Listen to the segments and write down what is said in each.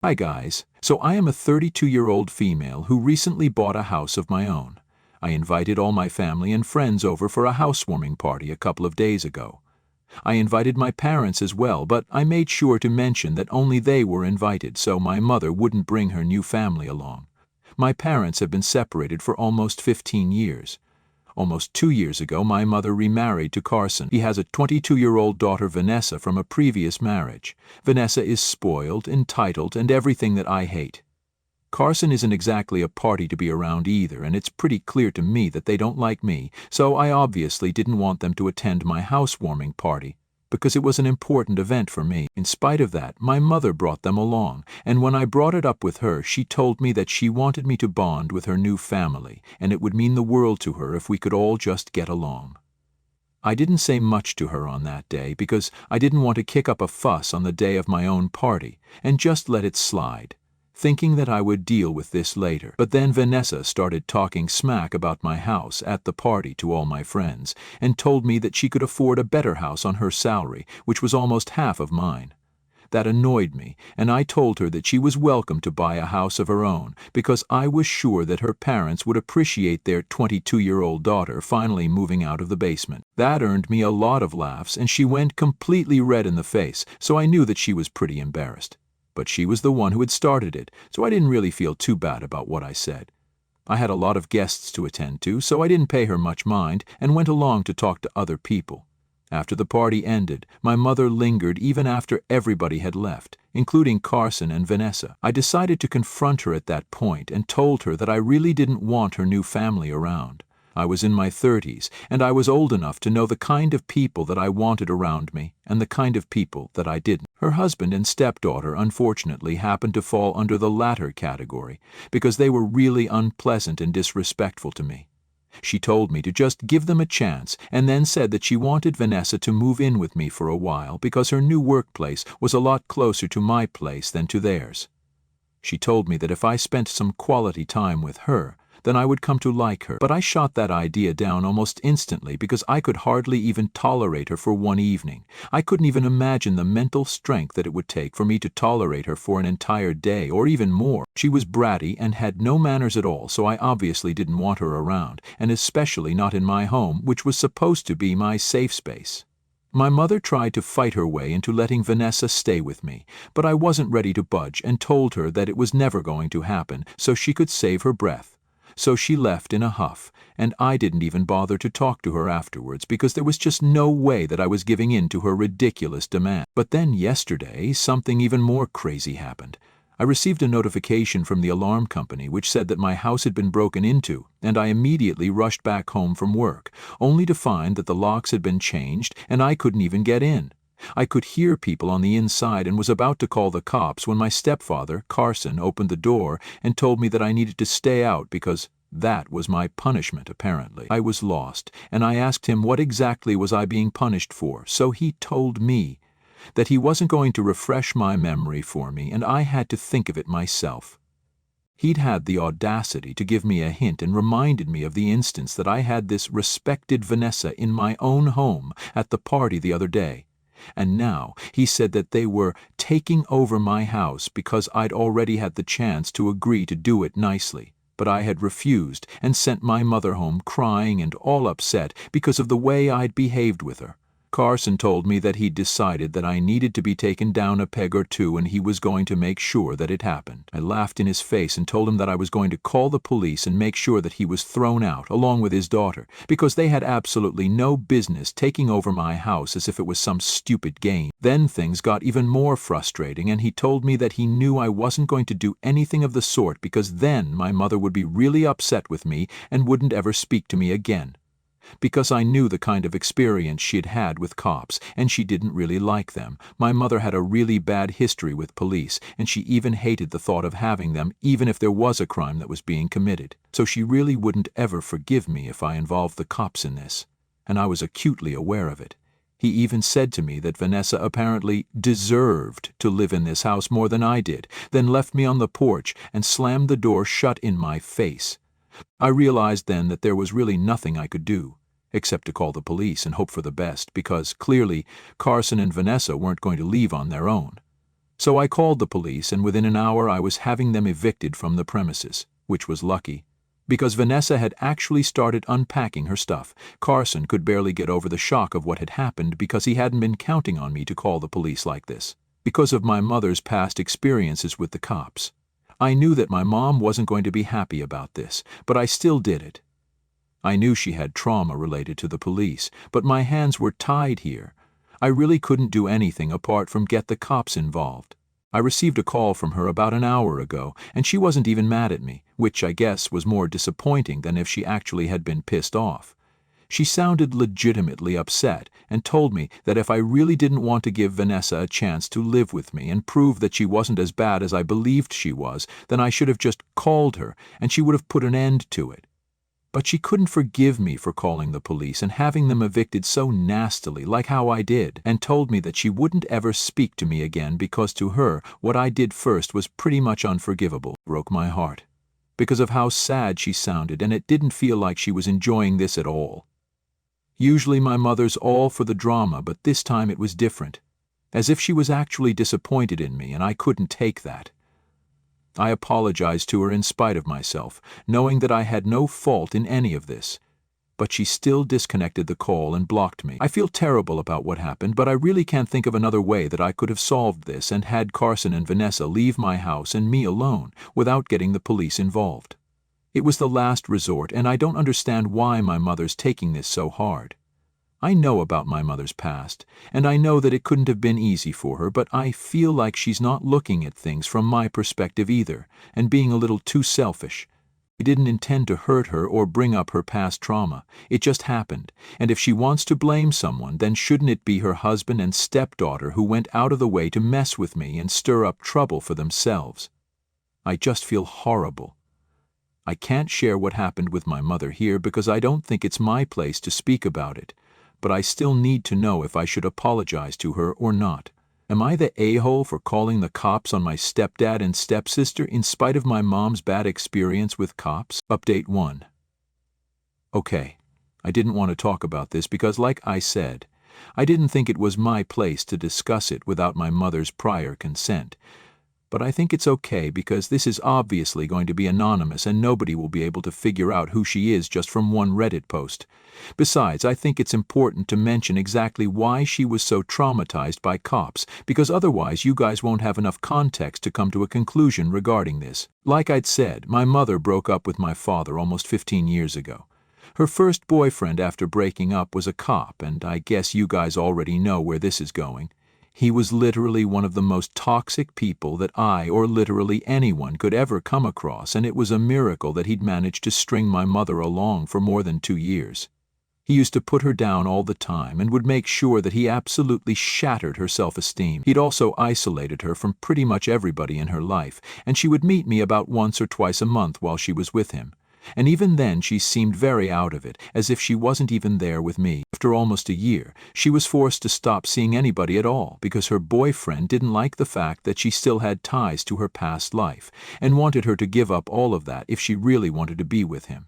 Hi guys, so I am a 32-year-old female who recently bought a house of my own. I invited all my family and friends over for a housewarming party a couple of days ago. I invited my parents as well, but I made sure to mention that only they were invited so my mother wouldn't bring her new family along. My parents have been separated for almost 15 years. Almost 2 years ago, my mother remarried to Carson. He has a 22-year-old daughter, Vanessa, from a previous marriage. Vanessa is spoiled, entitled, and everything that I hate. Carson isn't exactly a party to be around either, and it's pretty clear to me that they don't like me, so I obviously didn't want them to attend my housewarming party, because it was an important event for me. In spite of that, my mother brought them along, and when I brought it up with her, she told me that she wanted me to bond with her new family, and it would mean the world to her if we could all just get along. I didn't say much to her on that day because I didn't want to kick up a fuss on the day of my own party, and just let it slide, thinking that I would deal with this later. But then Vanessa started talking smack about my house at the party to all my friends, and told me that she could afford a better house on her salary, which was almost half of mine. That annoyed me, and I told her that she was welcome to buy a house of her own, because I was sure that her parents would appreciate their 22-year-old daughter finally moving out of the basement. That earned me a lot of laughs, and she went completely red in the face, so I knew that she was pretty embarrassed. But she was the one who had started it, so I didn't really feel too bad about what I said. I had a lot of guests to attend to, so I didn't pay her much mind and went along to talk to other people. After the party ended, my mother lingered even after everybody had left, including Carson and Vanessa. I decided to confront her at that point and told her that I really didn't want her new family around. I was in my 30s, and I was old enough to know the kind of people that I wanted around me and the kind of people that I didn't. Her husband and stepdaughter unfortunately happened to fall under the latter category because they were really unpleasant and disrespectful to me. She told me to just give them a chance and then said that she wanted Vanessa to move in with me for a while because her new workplace was a lot closer to my place than to theirs. She told me that if I spent some quality time with her, then I would come to like her. But I shot that idea down almost instantly because I could hardly even tolerate her for one evening. I couldn't even imagine the mental strength that it would take for me to tolerate her for an entire day or even more. She was bratty and had no manners at all, so I obviously didn't want her around, and especially not in my home, which was supposed to be my safe space. My mother tried to fight her way into letting Vanessa stay with me, but I wasn't ready to budge and told her that it was never going to happen so she could save her breath. So she left in a huff, and I didn't even bother to talk to her afterwards because there was just no way that I was giving in to her ridiculous demand. But then yesterday, something even more crazy happened. I received a notification from the alarm company which said that my house had been broken into, and I immediately rushed back home from work, only to find that the locks had been changed and I couldn't even get in. I could hear people on the inside and was about to call the cops when my stepfather, Carson, opened the door and told me that I needed to stay out because that was my punishment, apparently. I was lost, and I asked him what exactly was I being punished for, so he told me that he wasn't going to refresh my memory for me and I had to think of it myself. He'd had the audacity to give me a hint and reminded me of the instance that I had this respected Vanessa in my own home at the party the other day. And now he said that they were taking over my house because I'd already had the chance to agree to do it nicely. But I had refused and sent my mother home crying and all upset because of the way I'd behaved with her. Carson told me that he'd decided that I needed to be taken down a peg or two and he was going to make sure that it happened. I laughed in his face and told him that I was going to call the police and make sure that he was thrown out along with his daughter because they had absolutely no business taking over my house as if it was some stupid game. Then things got even more frustrating and he told me that he knew I wasn't going to do anything of the sort because then my mother would be really upset with me and wouldn't ever speak to me again. Because I knew the kind of experience she'd had with cops, and she didn't really like them. My mother had a really bad history with police, and she even hated the thought of having them, even if there was a crime that was being committed. So she really wouldn't ever forgive me if I involved the cops in this, and I was acutely aware of it. He even said to me that Vanessa apparently deserved to live in this house more than I did, then left me on the porch and slammed the door shut in my face. I realized then that there was really nothing I could do, except to call the police and hope for the best, because clearly Carson and Vanessa weren't going to leave on their own. So I called the police, and within an hour I was having them evicted from the premises, which was lucky, because Vanessa had actually started unpacking her stuff. Carson could barely get over the shock of what had happened because he hadn't been counting on me to call the police like this, because of my mother's past experiences with the cops. I knew that my mom wasn't going to be happy about this, but I still did it. I knew she had trauma related to the police, but my hands were tied here. I really couldn't do anything apart from get the cops involved. I received a call from her about an hour ago, and she wasn't even mad at me, which I guess was more disappointing than if she actually had been pissed off. She sounded legitimately upset and told me that if I really didn't want to give Vanessa a chance to live with me and prove that she wasn't as bad as I believed she was, then I should have just called her and she would have put an end to it. But she couldn't forgive me for calling the police and having them evicted so nastily like how I did, and told me that she wouldn't ever speak to me again because to her what I did first was pretty much unforgivable. It broke my heart because of how sad she sounded, and it didn't feel like she was enjoying this at all. Usually my mother's all for the drama, but this time it was different, as if she was actually disappointed in me, and I couldn't take that. I apologized to her in spite of myself, knowing that I had no fault in any of this, but she still disconnected the call and blocked me. I feel terrible about what happened, but I really can't think of another way that I could have solved this and had Carson and Vanessa leave my house and me alone without getting the police involved. It was the last resort, and I don't understand why my mother's taking this so hard. I know about my mother's past, and I know that it couldn't have been easy for her, but I feel like she's not looking at things from my perspective either, and being a little too selfish. I didn't intend to hurt her or bring up her past trauma. It just happened, and if she wants to blame someone, then shouldn't it be her husband and stepdaughter who went out of the way to mess with me and stir up trouble for themselves? I just feel horrible. I can't share what happened with my mother here because I don't think it's my place to speak about it, but I still need to know if I should apologize to her or not. Am I the a-hole for calling the cops on my stepdad and stepsister in spite of my mom's bad experience with cops? Update 1. Okay, I didn't want to talk about this because, like I said, I didn't think it was my place to discuss it without my mother's prior consent. But I think it's okay because this is obviously going to be anonymous and nobody will be able to figure out who she is just from one Reddit post. Besides, I think it's important to mention exactly why she was so traumatized by cops, because otherwise you guys won't have enough context to come to a conclusion regarding this. Like I'd said, my mother broke up with my father almost 15 years ago. Her first boyfriend after breaking up was a cop, and I guess you guys already know where this is going. He was literally one of the most toxic people that I or literally anyone could ever come across, and it was a miracle that he'd managed to string my mother along for more than 2 years. He used to put her down all the time and would make sure that he absolutely shattered her self-esteem. He'd also isolated her from pretty much everybody in her life, and she would meet me about once or twice a month while she was with him. And even then she seemed very out of it, as if she wasn't even there with me. After almost a year, she was forced to stop seeing anybody at all because her boyfriend didn't like the fact that she still had ties to her past life and wanted her to give up all of that if she really wanted to be with him.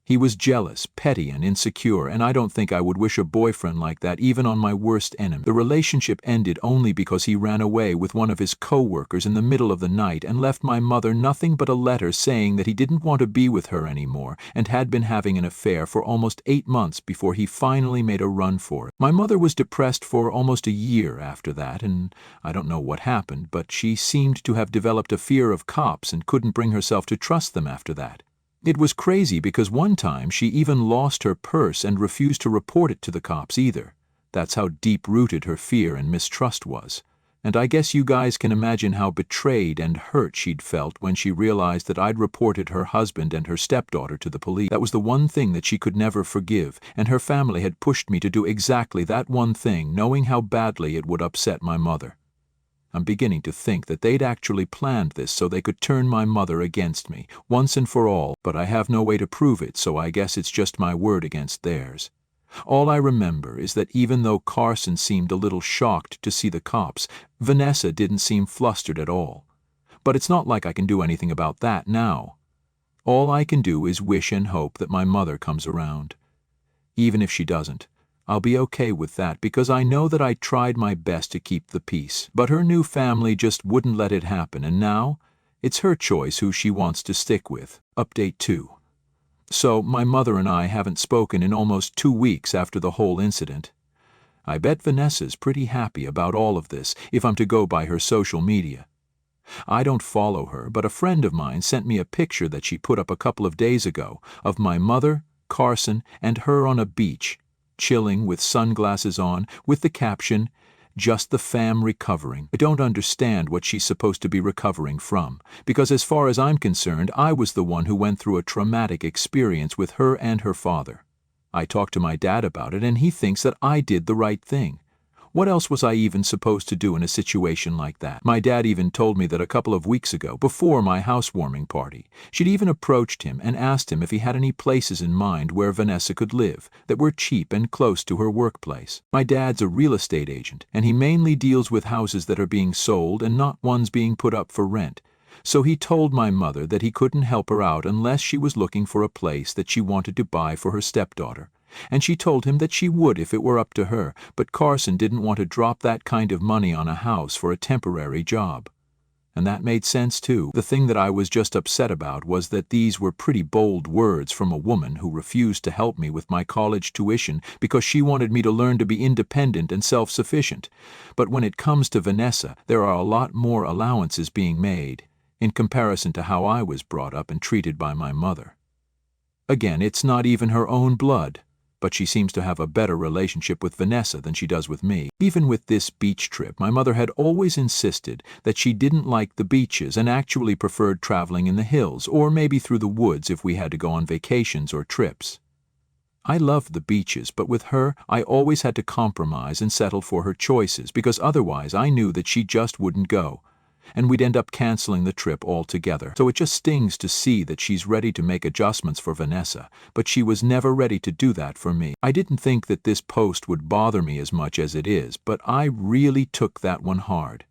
He was jealous, petty, and insecure, and I don't think I would wish a boyfriend like that even on my worst enemy. The relationship ended only because he ran away with one of his co-workers in the middle of the night and left my mother nothing but a letter saying that he didn't want to be with her anymore and had been having an affair for almost 8 months before he finally made a run for it. My mother was depressed for almost a year after that, and I don't know what happened, but she seemed to have developed a fear of cops and couldn't bring herself to trust them after that. It was crazy because one time she even lost her purse and refused to report it to the cops either. That's how deep-rooted her fear and mistrust was. And I guess you guys can imagine how betrayed and hurt she'd felt when she realized that I'd reported her husband and her stepdaughter to the police. That was the one thing that she could never forgive, and her family had pushed me to do exactly that one thing, knowing how badly it would upset my mother. I'm beginning to think that they'd actually planned this so they could turn my mother against me, once and for all, but I have no way to prove it, so I guess it's just my word against theirs. All I remember is that even though Carson seemed a little shocked to see the cops, Vanessa didn't seem flustered at all. But it's not like I can do anything about that now. All I can do is wish and hope that my mother comes around. Even if she doesn't, I'll be okay with that because I know that I tried my best to keep the peace. But her new family just wouldn't let it happen, and now it's her choice who she wants to stick with. Update 2. So, my mother and I haven't spoken in almost 2 weeks after the whole incident. I bet Vanessa's pretty happy about all of this if I'm to go by her social media. I don't follow her, but a friend of mine sent me a picture that she put up a couple of days ago of my mother, Carson, and her on a beach, chilling with sunglasses on, with the caption, "Just the fam recovering." I don't understand what she's supposed to be recovering from, because as far as I'm concerned, I was the one who went through a traumatic experience with her and her father. I talked to my dad about it, and he thinks that I did the right thing. What else was I even supposed to do in a situation like that? My dad even told me that a couple of weeks ago, before my housewarming party, she'd even approached him and asked him if he had any places in mind where Vanessa could live, that were cheap and close to her workplace. My dad's a real estate agent, and he mainly deals with houses that are being sold and not ones being put up for rent. So he told my mother that he couldn't help her out unless she was looking for a place that she wanted to buy for her stepdaughter. And she told him that she would if it were up to her, but Carson didn't want to drop that kind of money on a house for a temporary job. And that made sense too. The thing that I was just upset about was that these were pretty bold words from a woman who refused to help me with my college tuition because she wanted me to learn to be independent and self-sufficient. But when it comes to Vanessa, there are a lot more allowances being made in comparison to how I was brought up and treated by my mother. Again, it's not even her own blood, but she seems to have a better relationship with Vanessa than she does with me. Even with this beach trip, my mother had always insisted that she didn't like the beaches and actually preferred traveling in the hills, or maybe through the woods if we had to go on vacations or trips. I loved the beaches, but with her, I always had to compromise and settle for her choices, because otherwise I knew that she just wouldn't go, and we'd end up canceling the trip altogether. So it just stings to see that she's ready to make adjustments for Vanessa, but she was never ready to do that for me. I didn't think that this post would bother me as much as it is, but I really took that one hard.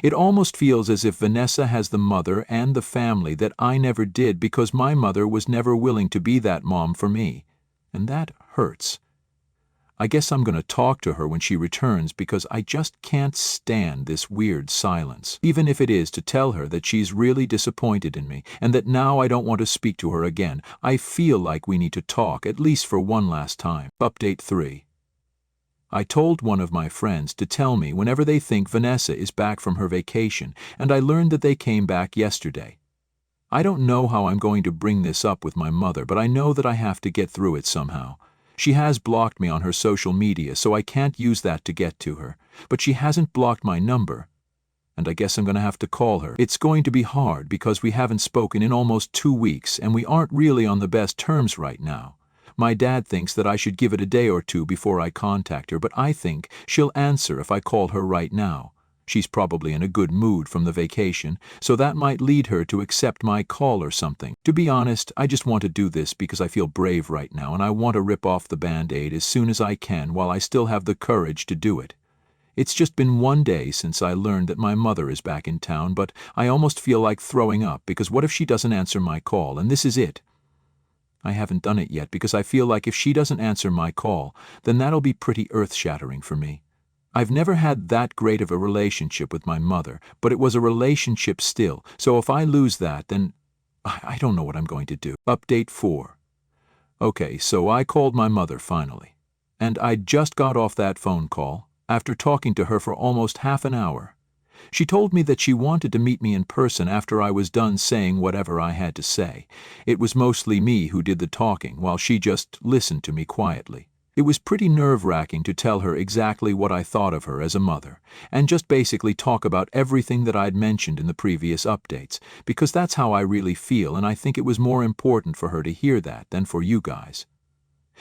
It almost feels as if Vanessa has the mother and the family that I never did because my mother was never willing to be that mom for me, and that hurts. I guess I'm going to talk to her when she returns because I just can't stand this weird silence, even if it is to tell her that she's really disappointed in me and that now I don't want to speak to her again. I feel like we need to talk, at least for one last time. Update 3. I told one of my friends to tell me whenever they think Vanessa is back from her vacation, and I learned that they came back yesterday. I don't know how I'm going to bring this up with my mother, but I know that I have to get through it somehow. She has blocked me on her social media, so I can't use that to get to her, but she hasn't blocked my number, and I guess I'm going to have to call her. It's going to be hard because we haven't spoken in almost 2 weeks, and we aren't really on the best terms right now. My dad thinks that I should give it a day or two before I contact her, but I think she'll answer if I call her right now. She's probably in a good mood from the vacation, so that might lead her to accept my call or something. To be honest, I just want to do this because I feel brave right now, and I want to rip off the Band-Aid as soon as I can while I still have the courage to do it. It's just been 1 day since I learned that my mother is back in town, but I almost feel like throwing up because what if she doesn't answer my call, and this is it? I haven't done it yet because I feel like if she doesn't answer my call, then that'll be pretty earth-shattering for me. I've never had that great of a relationship with my mother, but it was a relationship still, so if I lose that, then I don't know what I'm going to do. Update 4. Okay, so I called my mother finally, and I just got off that phone call after talking to her for almost half an hour. She told me that she wanted to meet me in person after I was done saying whatever I had to say. It was mostly me who did the talking, while she just listened to me quietly. It was pretty nerve-wracking to tell her exactly what I thought of her as a mother, and just basically talk about everything that I'd mentioned in the previous updates, because that's how I really feel, and I think it was more important for her to hear that than for you guys.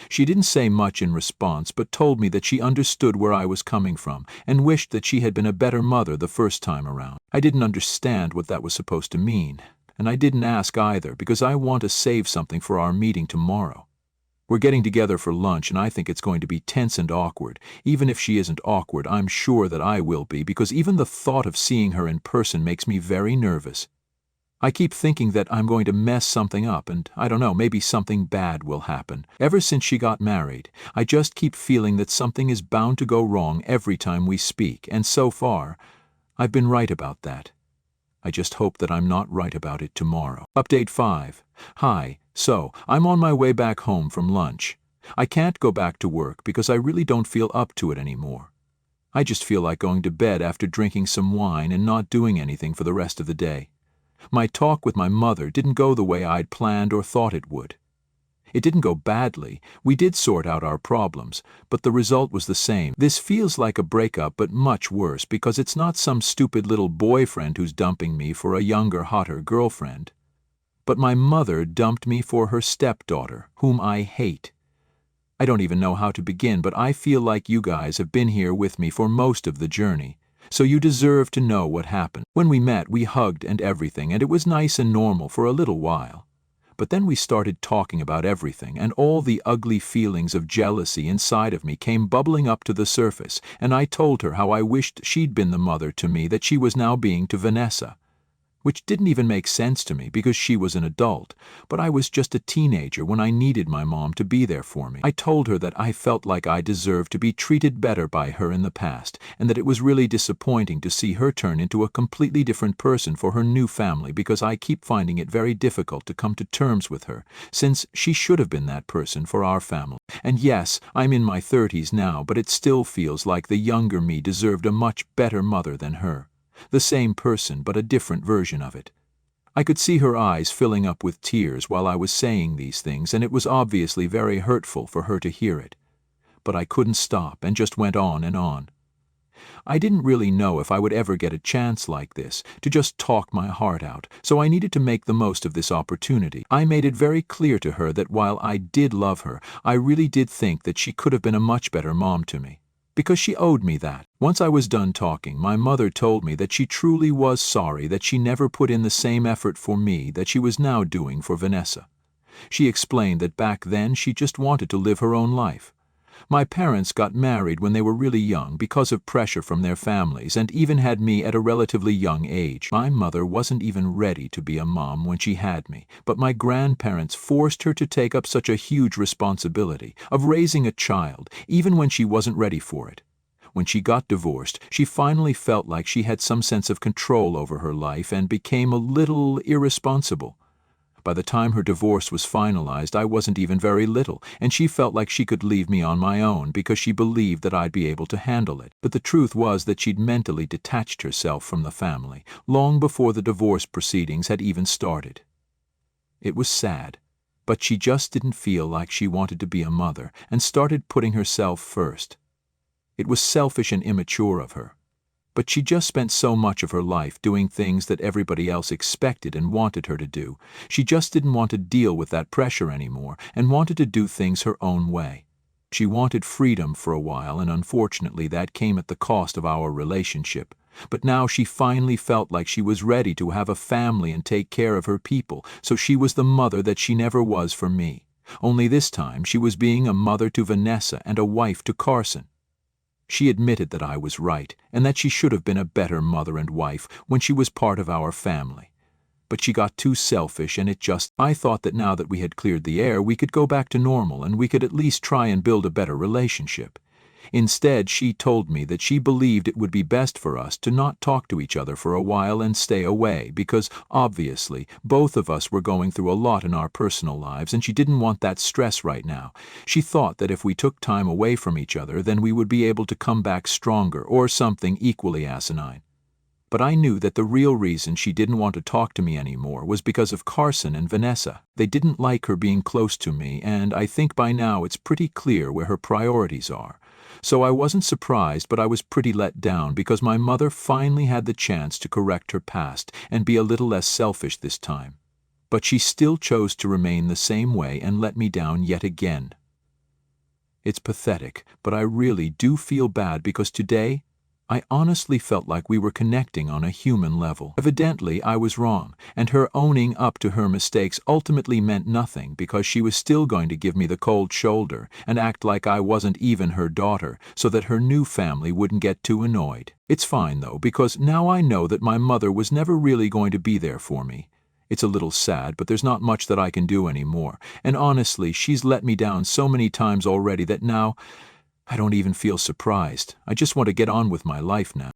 She didn't say much in response, but told me that she understood where I was coming from, and wished that she had been a better mother the first time around. I didn't understand what that was supposed to mean, and I didn't ask either, because I want to save something for our meeting tomorrow. We're getting together for lunch, and I think it's going to be tense and awkward. Even if she isn't awkward, I'm sure that I will be, because even the thought of seeing her in person makes me very nervous. I keep thinking that I'm going to mess something up and, I don't know, maybe something bad will happen. Ever since she got married, I just keep feeling that something is bound to go wrong every time we speak, and so far, I've been right about that. I just hope that I'm not right about it tomorrow. Update 5. Hi, so I'm on my way back home from lunch. I can't go back to work because I really don't feel up to it anymore. I just feel like going to bed after drinking some wine and not doing anything for the rest of the day. My talk with my mother didn't go the way I'd planned or thought it would. It didn't go badly. We did sort out our problems, but the result was the same. This feels like a breakup, but much worse because it's not some stupid little boyfriend who's dumping me for a younger, hotter girlfriend. But my mother dumped me for her stepdaughter, whom I hate. I don't even know how to begin, but I feel like you guys have been here with me for most of the journey. So you deserve to know what happened. When we met, we hugged and everything, and it was nice and normal for a little while. But then we started talking about everything, and all the ugly feelings of jealousy inside of me came bubbling up to the surface, and I told her how I wished she'd been the mother to me that she was now being to Vanessa. Which didn't even make sense to me because she was an adult, but I was just a teenager when I needed my mom to be there for me. I told her that I felt like I deserved to be treated better by her in the past, and that it was really disappointing to see her turn into a completely different person for her new family because I keep finding it very difficult to come to terms with her, since she should have been that person for our family. And yes, I'm in my 30s now, but it still feels like the younger me deserved a much better mother than her. The same person, but a different version of it. I could see her eyes filling up with tears while I was saying these things, and it was obviously very hurtful for her to hear it. But I couldn't stop and just went on and on. I didn't really know if I would ever get a chance like this, to just talk my heart out, so I needed to make the most of this opportunity. I made it very clear to her that while I did love her, I really did think that she could have been a much better mom to me. Because she owed me that. Once I was done talking, my mother told me that she truly was sorry that she never put in the same effort for me that she was now doing for Vanessa. She explained that back then she just wanted to live her own life. My parents got married when they were really young because of pressure from their families, and even had me at a relatively young age. My mother wasn't even ready to be a mom when she had me, but my grandparents forced her to take up such a huge responsibility of raising a child, even when she wasn't ready for it. When she got divorced, she finally felt like she had some sense of control over her life and became a little irresponsible. By the time her divorce was finalized, I wasn't even very little, and she felt like she could leave me on my own because she believed that I'd be able to handle it. But the truth was that she'd mentally detached herself from the family, long before the divorce proceedings had even started. It was sad, but she just didn't feel like she wanted to be a mother, and started putting herself first. It was selfish and immature of her. But she just spent so much of her life doing things that everybody else expected and wanted her to do. She just didn't want to deal with that pressure anymore and wanted to do things her own way. She wanted freedom for a while, and unfortunately that came at the cost of our relationship. But now she finally felt like she was ready to have a family and take care of her people, so she was the mother that she never was for me. Only this time she was being a mother to Vanessa and a wife to Carson. She admitted that I was right, and that she should have been a better mother and wife when she was part of our family. But she got too selfish, and I thought that now that we had cleared the air, we could go back to normal and we could at least try and build a better relationship. Instead, she told me that she believed it would be best for us to not talk to each other for a while and stay away because, obviously, both of us were going through a lot in our personal lives and she didn't want that stress right now. She thought that if we took time away from each other, then we would be able to come back stronger, or something equally asinine. But I knew that the real reason she didn't want to talk to me anymore was because of Carson and Vanessa. They didn't like her being close to me, and I think by now it's pretty clear where her priorities are. So I wasn't surprised, but I was pretty let down because my mother finally had the chance to correct her past and be a little less selfish this time. But she still chose to remain the same way and let me down yet again. It's pathetic, but I really do feel bad because today, I honestly felt like we were connecting on a human level. Evidently, I was wrong, and her owning up to her mistakes ultimately meant nothing because she was still going to give me the cold shoulder and act like I wasn't even her daughter so that her new family wouldn't get too annoyed. It's fine though, because now I know that my mother was never really going to be there for me. It's a little sad, but there's not much that I can do anymore. And honestly, she's let me down so many times already that now I don't even feel surprised. I just want to get on with my life now.